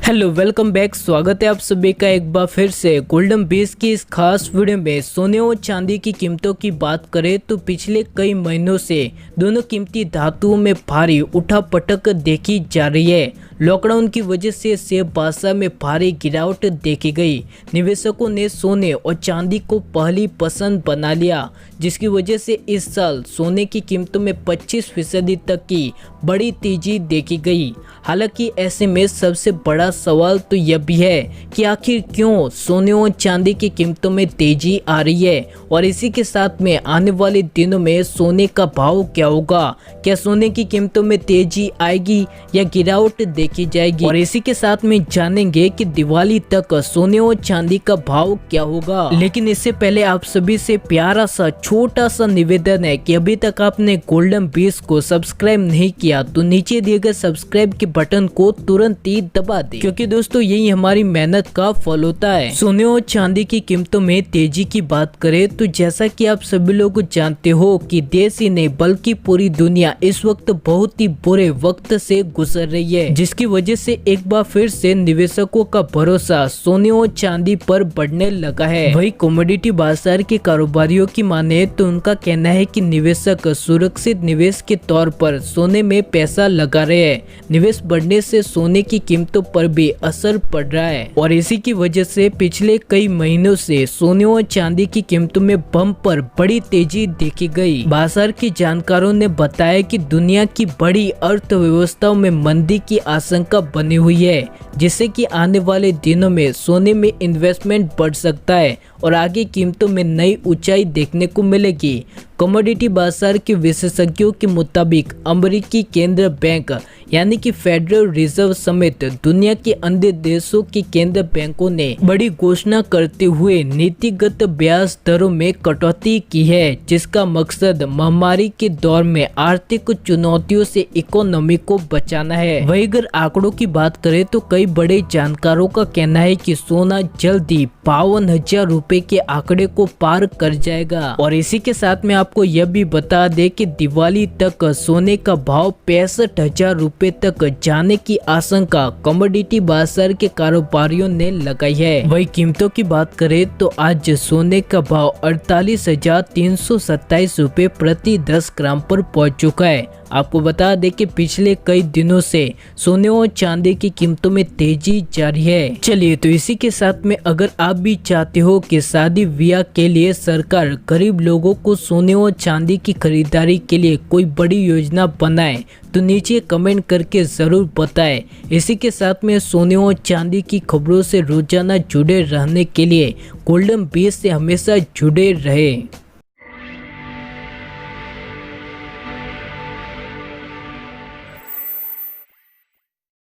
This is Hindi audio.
Hello welcome back. स्वागत है आप सभी का एक बार फिर से गोल्डन बीज की इस खास वीडियो में। सोने और चांदी की कीमतों की बात करें तो पिछले कई महीनों से दोनों कीमती धातुओं में भारी उठापटक देखी जा रही है। लॉकडाउन की वजह से शेयर बाजार में भारी गिरावट देखी गई। निवेशकों ने सोने और चांदी को पहली पसंद बना लिया, जिसकी वजह से इस साल सोने की कीमतों में 25% तक की बड़ी तेजी देखी गई। हालांकि ऐसे में सबसे बड़ा सवाल तो यह भी है कि आखिर क्यों सोने और चांदी की कीमतों में तेजी आ रही है, और इसी के साथ में आने वाले दिनों में सोने का भाव क्या होगा। क्या सोने की कीमतों में तेजी आएगी या गिरावट देखी जाएगी, और इसी के साथ में जानेंगे कि दिवाली तक सोने और चांदी का भाव क्या होगा। लेकिन इससे पहले आप सभी से प्यारा सा छोटा सा निवेदन है कि अभी तक आपने गोल्डन बीज को सब्सक्राइब नहीं किया तो नीचे दिए गए सब्सक्राइब के बटन को तुरंत ही दबा दें, क्योंकि दोस्तों यही हमारी मेहनत का फल होता है। सोने और चांदी की कीमतों में तेजी की बात करें तो जैसा कि आप सभी लोग जानते हो कि देश ही नहीं बल्कि पूरी दुनिया इस वक्त बहुत ही बुरे वक्त से गुजर रही है, जिसकी वजह से एक बार फिर से निवेशकों का भरोसा सोने और चांदी पर बढ़ने लगा है। वही कमोडिटी बाजार के कारोबारियों की माने तो उनका कहना है कि निवेशक सुरक्षित निवेश के तौर पर सोने में पैसा लगा रहे हैं। निवेश बढ़ने से सोने की कीमतों पर भी असर पड़ रहा है, और इसी की वजह से पिछले कई महीनों से सोने और चांदी की कीमतों में बम पर बड़ी तेजी देखी गई। बाजार के जानकारों ने बताया कि दुनिया की बड़ी अर्थव्यवस्थाओं में मंदी की आशंका बनी हुई है, जिससे कि आने वाले दिनों में सोने में इन्वेस्टमेंट बढ़ सकता है और आगे कीमतों में नई ऊंचाई देखने को मिलेगी। कमोडिटी बाजार के विशेषज्ञों के मुताबिक अमेरिकी केंद्र बैंक यानी कि फेडरल रिजर्व समेत दुनिया के अन्य देशों के केंद्र बैंकों ने बड़ी घोषणा करते हुए नीतिगत ब्याज दरों में कटौती की है, जिसका मकसद महामारी के दौर में आर्थिक चुनौतियों से इकोनॉमी को बचाना है। वहीं अगर आंकड़ों की बात करें तो कई बड़े जानकारों का कहना है कि सोना जल्दी 52,000 रुपए के आंकड़े को पार कर जाएगा। और इसी के साथ में आपको यह भी बता दे कि दिवाली तक सोने का भाव 65,000 रुपए तक जाने की आशंका कमोडिटी बाजार के कारोबारियों ने लगाई है। वही कीमतों की बात करें तो आज सोने का भाव 48,327 रुपए प्रति 10 ग्राम पर पहुंच चुका है। आपको बता दें कि पिछले कई दिनों से सोने और चांदी की कीमतों में तेजी जारी है। चलिए तो इसी के साथ में अगर आप भी चाहते हो कि शादी ब्याह के लिए सरकार गरीब लोगों को सोने और चांदी की खरीदारी के लिए कोई बड़ी योजना बनाए तो नीचे कमेंट करके जरूर बताएं। इसी के साथ में सोने और चांदी की खबरों से रोजाना जुड़े रहने के लिए गोल्डन बीज से हमेशा जुड़े रहे।